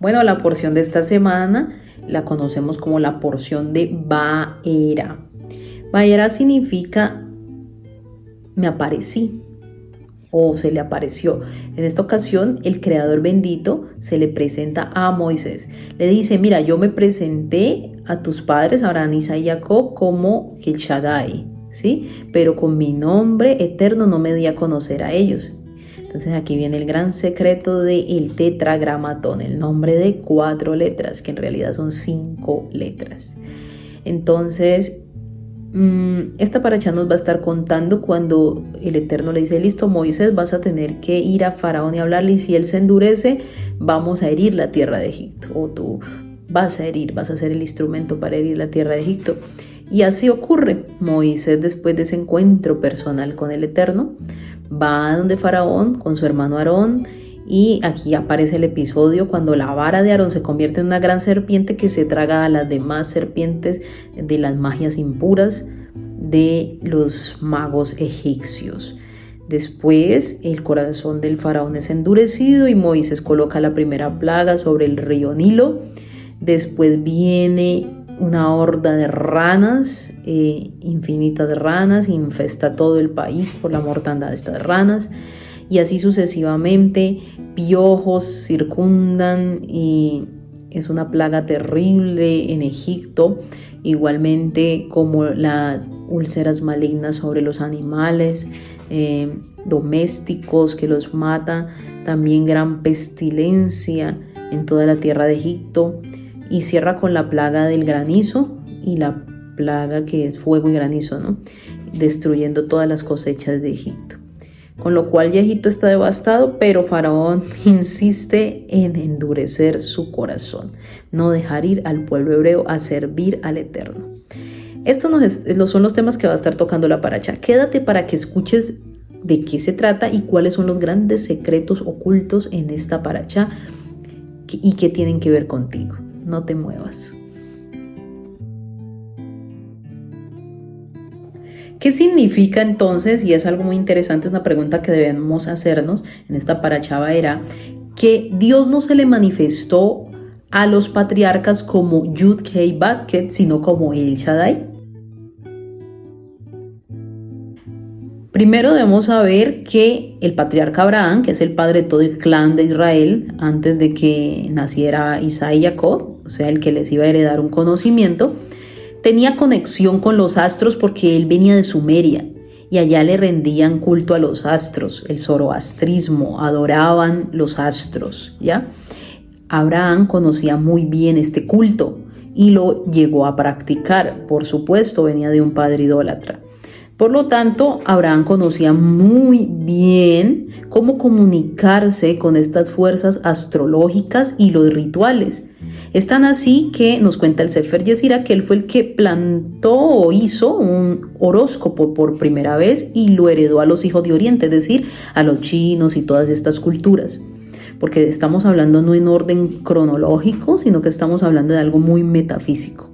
Bueno, la porción de esta semana la conocemos como la porción de Va'era. Va'era significa me aparecí o se le apareció. En esta ocasión, el Creador bendito se le presenta a Moisés. Le dice, mira, yo me presenté a tus padres, Abraham, Isaac y Jacob, como el Shaddai, ¿sí? Pero con mi nombre eterno no me di a conocer a ellos. Entonces aquí viene el gran secreto del tetragramatón, el nombre de 4 letras, que en realidad son 5 letras. Entonces, esta paracha nos va a estar contando cuando el Eterno le dice, listo, Moisés, vas a tener que ir a Faraón y hablarle, y si él se endurece, vamos a herir la tierra de Egipto, o tú vas a ser el instrumento para herir la tierra de Egipto. Y así ocurre. Moisés, después de ese encuentro personal con el Eterno, va a donde Faraón con su hermano Aarón, y aquí aparece el episodio cuando la vara de Aarón se convierte en una gran serpiente que se traga a las demás serpientes de las magias impuras de los magos egipcios. Después el corazón del faraón es endurecido y Moisés coloca la primera plaga sobre el río Nilo. Después viene una horda de ranas, infinitas de ranas, infesta todo el país por la mortandad de estas ranas. Y así sucesivamente, piojos circundan y es una plaga terrible en Egipto, igualmente como las úlceras malignas sobre los animales domésticos que los mata, también gran pestilencia en toda la tierra de Egipto, y cierra con la plaga del granizo y la plaga que es fuego y granizo, ¿no? Destruyendo todas las cosechas de Egipto. Con lo cual ya Egipto está devastado, pero Faraón insiste en endurecer su corazón, no dejar ir al pueblo hebreo a servir al Eterno. Estos son los temas que va a estar tocando la paracha. Quédate para que escuches de qué se trata y cuáles son los grandes secretos ocultos en esta paracha y qué tienen que ver contigo. No te muevas. ¿Qué significa entonces? Y es algo muy interesante, es una pregunta que debemos hacernos en esta paracha Va'era, que Dios no se le manifestó a los patriarcas como Yud-Kei Bat-Ket, sino como El Shaddai. Primero debemos saber que el patriarca Abraham, que es el padre de todo el clan de Israel, antes de que naciera Isaac y Jacob, o sea, el que les iba a heredar un conocimiento, tenía conexión con los astros porque él venía de Sumeria y allá le rendían culto a los astros, el zoroastrismo, adoraban los astros, ¿ya? Abraham conocía muy bien este culto y lo llegó a practicar, por supuesto, venía de un padre idólatra. Por lo tanto, Abraham conocía muy bien cómo comunicarse con estas fuerzas astrológicas y los rituales. Es tan así que nos cuenta el Sefer Yetzirah que él fue el que plantó o hizo un horóscopo por primera vez y lo heredó a los hijos de Oriente, es decir, a los chinos y todas estas culturas. Porque estamos hablando no en orden cronológico, sino que estamos hablando de algo muy metafísico.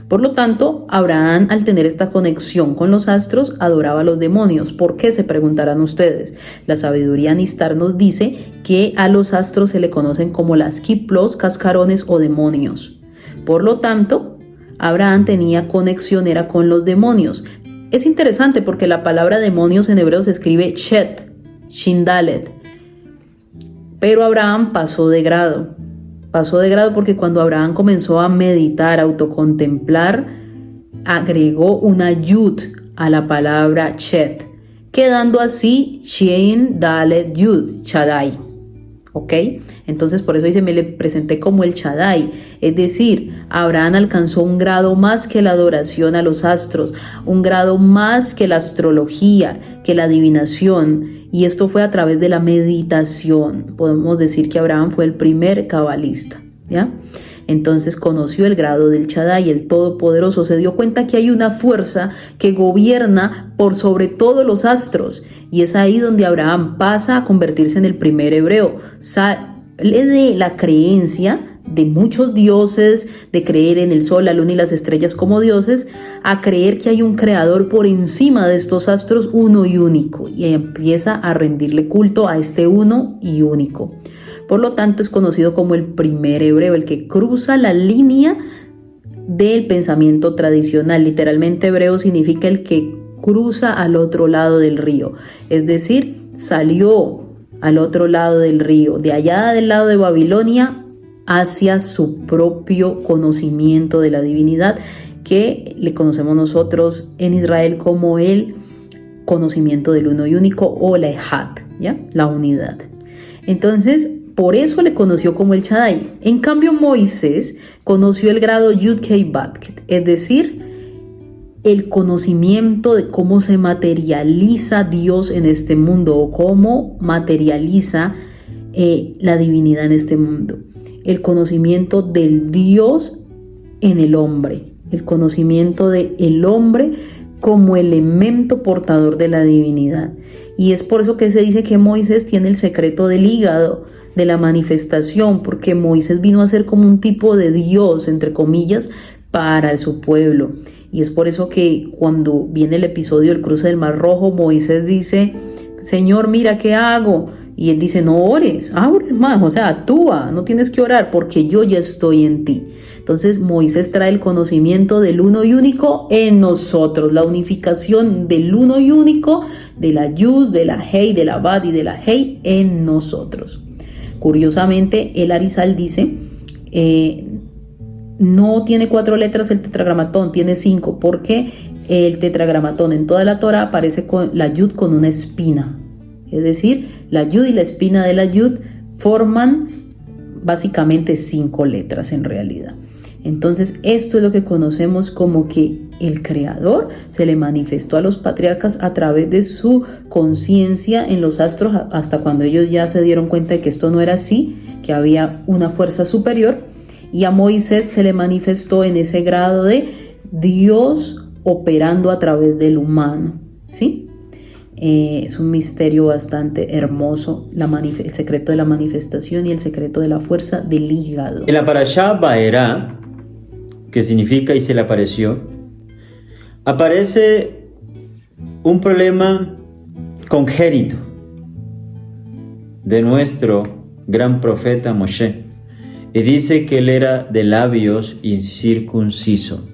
Por lo tanto, Abraham, al tener esta conexión con los astros, adoraba a los demonios. ¿Por qué? Se preguntarán ustedes. La sabiduría Nistar nos dice que a los astros se le conocen como las Kiplos, cascarones o demonios. Por lo tanto, Abraham tenía conexión, era con los demonios. Es interesante porque la palabra demonios en hebreo se escribe Shet, Shindalet. Pero Abraham pasó de grado porque cuando Abraham comenzó a meditar, a autocontemplar, agregó una yud a la palabra chet, quedando así Shin Dalet Yud, Shaddai. ¿Ok? Entonces por eso dice, me le presenté como el Shaddai. Es decir, Abraham alcanzó un grado más que la adoración a los astros, un grado más que la astrología, que la adivinación. Y esto fue a través de la meditación. Podemos decir que Abraham fue el primer cabalista, ¿ya? Entonces conoció el grado del Shaddai, el Todopoderoso. Se dio cuenta que hay una fuerza que gobierna por sobre todos los astros. Y es ahí donde Abraham pasa a convertirse en el primer hebreo. Sale de la creencia de muchos dioses, de creer en el sol, la luna y las estrellas como dioses, a creer que hay un creador por encima de estos astros, uno y único, y empieza a rendirle culto a este uno y único. Por lo tanto, es conocido como el primer hebreo, el que cruza la línea del pensamiento tradicional. Literalmente, hebreo significa el que cruza al otro lado del río, es decir, salió al otro lado del río, de allá del lado de Babilonia, hacia su propio conocimiento de la divinidad, que le conocemos nosotros en Israel como el conocimiento del uno y único, o la Ejad, ¿ya? La unidad. Entonces, por eso le conoció como el Shaddai. En cambio, Moisés conoció el grado Yud-Kei Bat-Ket, es decir, el conocimiento de cómo se materializa Dios en este mundo, o cómo materializa la divinidad en este mundo. El conocimiento del Dios en el hombre, el conocimiento del hombre como elemento portador de la divinidad. Y es por eso que se dice que Moisés tiene el secreto del hígado, de la manifestación, porque Moisés vino a ser como un tipo de Dios, entre comillas, para su pueblo. Y es por eso que cuando viene el episodio del cruce del Mar Rojo, Moisés dice: Señor, mira, ¿qué hago? Y él dice: no ores, más, o sea, actúa, no tienes que orar porque yo ya estoy en ti. Entonces Moisés trae el conocimiento del uno y único en nosotros, la unificación del uno y único, de la Yud, de la Hei, de la Bad y de la Hei en nosotros. Curiosamente, el Arizal dice, no tiene 4 letras el tetragramatón, tiene 5, porque el tetragramatón en toda la Torah aparece con la Yud con una espina. Es decir, la Yud y la espina de la Yud forman básicamente 5 letras en realidad. Entonces, esto es lo que conocemos como que el Creador se le manifestó a los patriarcas a través de su conciencia en los astros, hasta cuando ellos ya se dieron cuenta de que esto no era así, que había una fuerza superior, y a Moisés se le manifestó en ese grado de Dios operando a través del humano, ¿sí? Es un misterio bastante hermoso, el secreto de la manifestación y el secreto de la fuerza del hígado. En la parashá Vaerá, que significa y se le apareció, aparece un problema congénito de nuestro gran profeta Moshe, y dice que él era de labios incircunciso.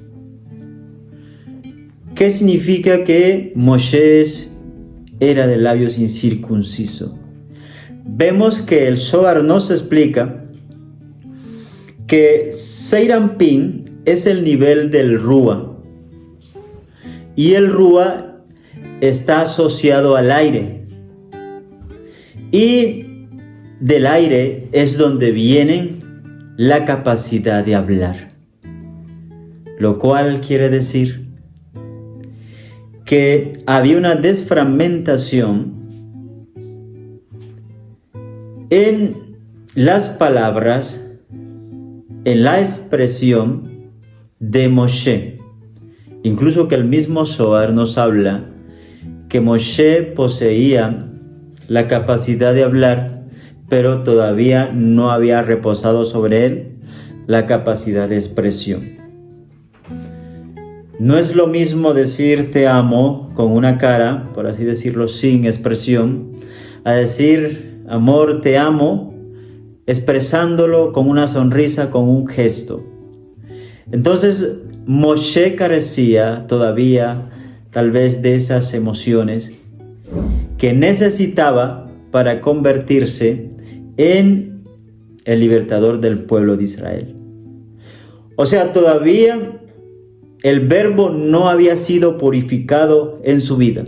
¿Qué significa que Moshe era de labios incircunciso? Vemos que el Zohar nos explica que Zeir Anpin es el nivel del Rúa, y el Rúa está asociado al aire, y del aire es donde viene la capacidad de hablar, lo cual quiere decir que había una desfragmentación en las palabras, en la expresión de Moshe. Incluso que el mismo Zohar nos habla que Moshe poseía la capacidad de hablar, pero todavía no había reposado sobre él la capacidad de expresión. No es lo mismo decir te amo con una cara, por así decirlo, sin expresión, a decir amor, te amo, expresándolo con una sonrisa, con un gesto. Entonces, Moshe carecía todavía tal vez de esas emociones que necesitaba para convertirse en el libertador del pueblo de Israel. O sea, todavía el verbo no había sido purificado en su vida.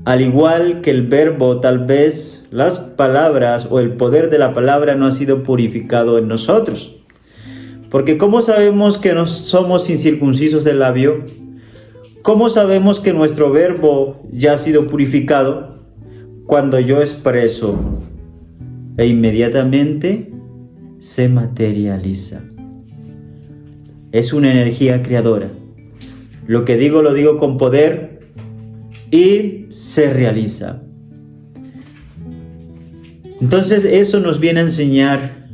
Al igual que el verbo, tal vez las palabras o el poder de la palabra no ha sido purificado en nosotros. Porque ¿cómo sabemos que no somos incircuncisos del labio? ¿Cómo sabemos que nuestro verbo ya ha sido purificado? Cuando yo expreso e inmediatamente se materializa. Es una energía creadora. Lo que digo lo digo con poder y se realiza. Entonces eso nos viene a enseñar,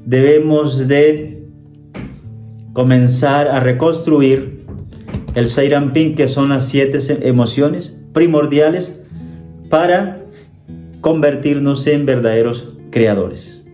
debemos de comenzar a reconstruir el Zeir Anpin, que son las 7 emociones primordiales para convertirnos en verdaderos creadores.